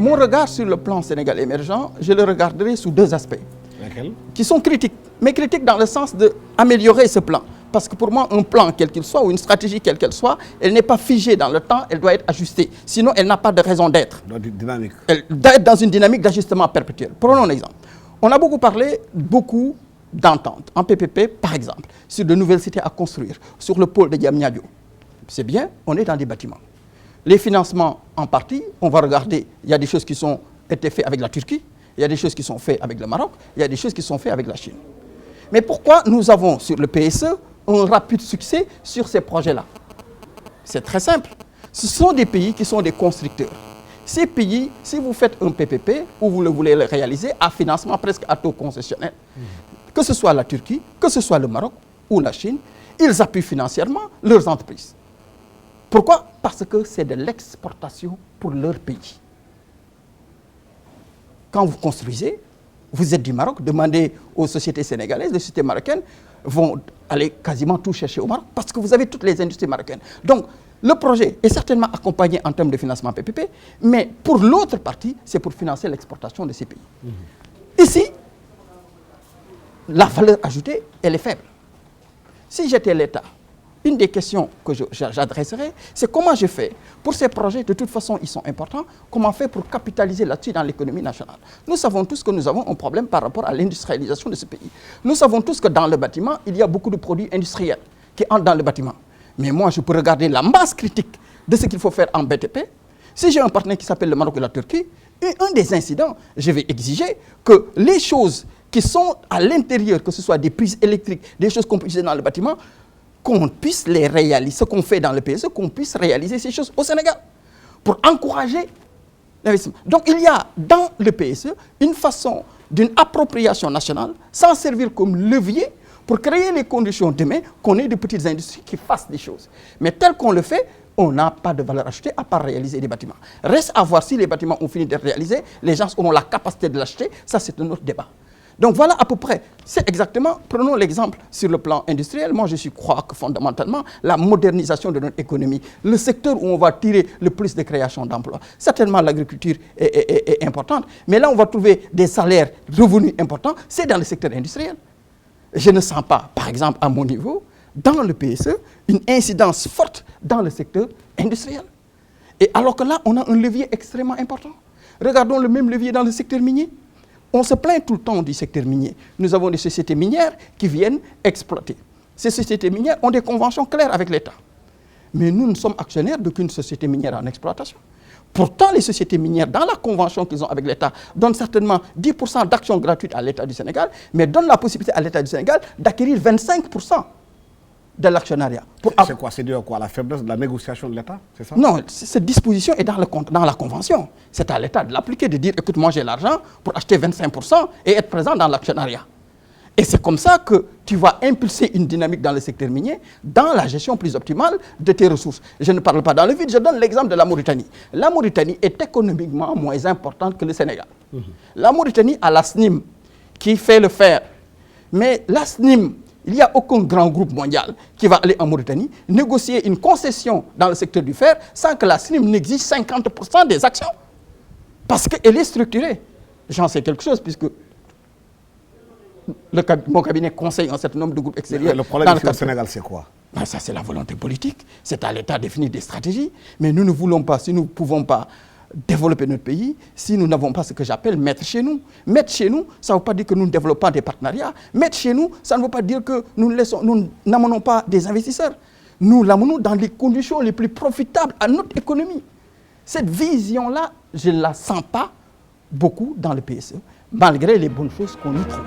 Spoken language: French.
mon regard sur le plan Sénégal émergent, je le regarderai sous deux aspects. Lesquels? Qui sont critiques, mais critiques dans le sens d'améliorer ce plan. Parce que pour moi, un plan, quel qu'il soit, ou une stratégie, quelle qu'elle soit, elle n'est pas figée dans le temps, elle doit être ajustée. Sinon, elle n'a pas de raison d'être. Dynamique. Elle doit être dans une dynamique d'ajustement perpétuel. Prenons un exemple. On a beaucoup parlé, d'ententes, en PPP, par exemple, sur de nouvelles cités à construire, sur le pôle de Diamniadio. C'est bien, on est dans des bâtiments. Les financements, en partie, on va regarder, il y a des choses qui ont été faites avec la Turquie, il y a des choses qui sont faites avec le Maroc, il y a des choses qui sont faites avec la Chine. Mais pourquoi nous avons sur le PSE un rapide succès sur ces projets-là? C'est très simple. Ce sont des pays qui sont des constructeurs. Ces pays, si vous faites un PPP ou vous le voulez le réaliser à financement presque à taux concessionnel, que ce soit la Turquie, que ce soit le Maroc ou la Chine, ils appuient financièrement leurs entreprises. Pourquoi? Parce que c'est de l'exportation pour leur pays. Quand vous construisez, vous êtes du Maroc, demandez aux sociétés sénégalaises, les sociétés marocaines vont aller quasiment tout chercher au Maroc parce que vous avez toutes les industries marocaines. Donc, le projet est certainement accompagné en termes de financement PPP, mais pour l'autre partie, c'est pour financer l'exportation de ces pays. Ici, la valeur ajoutée, elle est faible. Si j'étais l'État, une des questions que j'adresserais, c'est comment je fais pour ces projets, de toute façon, ils sont importants, comment faire pour capitaliser là-dessus dans l'économie nationale. Nous savons tous que nous avons un problème par rapport à l'industrialisation de ce pays. Nous savons tous que dans le bâtiment, il y a beaucoup de produits industriels qui entrent dans le bâtiment. Mais moi, je peux regarder la masse critique de ce qu'il faut faire en BTP. Si j'ai un partenaire qui s'appelle le Maroc et la Turquie, un des incidents, je vais exiger que les choses qui sont à l'intérieur, que ce soit des prises électriques, des choses qu'on peut utiliser dans le bâtiment, qu'on puisse les réaliser, ce qu'on fait dans le PSE, qu'on puisse réaliser ces choses au Sénégal pour encourager l'investissement. Donc il y a dans le PSE une façon d'une appropriation nationale sans servir comme levier pour créer les conditions demain qu'on ait de petites industries qui fassent des choses. Mais tel qu'on le fait, on n'a pas de valeur ajoutée à part réaliser des bâtiments. Reste à voir si les bâtiments ont fini d'être réalisés, les gens auront la capacité de l'acheter, ça c'est un autre débat. Donc voilà à peu près, c'est exactement, prenons l'exemple sur le plan industriel, moi je crois que fondamentalement, la modernisation de notre économie, le secteur où on va tirer le plus de création d'emplois, certainement l'agriculture est importante, mais là on va trouver des salaires, revenus importants, c'est dans le secteur industriel. Je ne sens pas, par exemple à mon niveau, dans le PSE, une incidence forte dans le secteur industriel. Et alors que là, on a un levier extrêmement important. Regardons le même levier dans le secteur minier. On se plaint tout le temps du secteur minier. Nous avons des sociétés minières qui viennent exploiter. Ces sociétés minières ont des conventions claires avec l'État. Mais nous ne sommes actionnaires d'aucune société minière en exploitation. Pourtant, les sociétés minières, dans la convention qu'ils ont avec l'État, donnent certainement 10% d'actions gratuites à l'État du Sénégal, mais donnent la possibilité à l'État du Sénégal d'acquérir 25% de l'actionnariat. C'est quoi? C'est dû à quoi? La faiblesse de la négociation de l'État? C'est ça? Non, cette disposition est dans la convention. C'est à l'État de l'appliquer, de dire, écoute, moi j'ai l'argent pour acheter 25% et être présent dans l'actionnariat. Et c'est comme ça que tu vas impulser une dynamique dans le secteur minier, dans la gestion plus optimale de tes ressources. Je ne parle pas dans le vide, je donne l'exemple de la Mauritanie. La Mauritanie est économiquement moins importante que le Sénégal. La Mauritanie a la SNIM qui fait le fer. Mais la SNIM, il n'y a aucun grand groupe mondial qui va aller en Mauritanie négocier une concession dans le secteur du fer sans que la SNIM n'exige 50% des actions. Parce qu'elle est structurée. J'en sais quelque chose puisque mon cabinet conseille un certain nombre de groupes extérieurs. Le problème ici au Sénégal, c'est quoi? Ben ça, c'est la volonté politique. C'est à l'État de définir des stratégies. Mais nous ne voulons pas, si nous ne pouvons pas développer notre pays, si nous n'avons pas ce que j'appelle mettre chez nous. Mettre chez nous, ça ne veut pas dire que nous ne développons pas des partenariats. Mettre chez nous, ça ne veut pas dire que nous n'amenons pas des investisseurs. Nous l'amenons dans les conditions les plus profitables à notre économie. Cette vision-là, je ne la sens pas beaucoup dans le PSE, malgré les bonnes choses qu'on y trouve.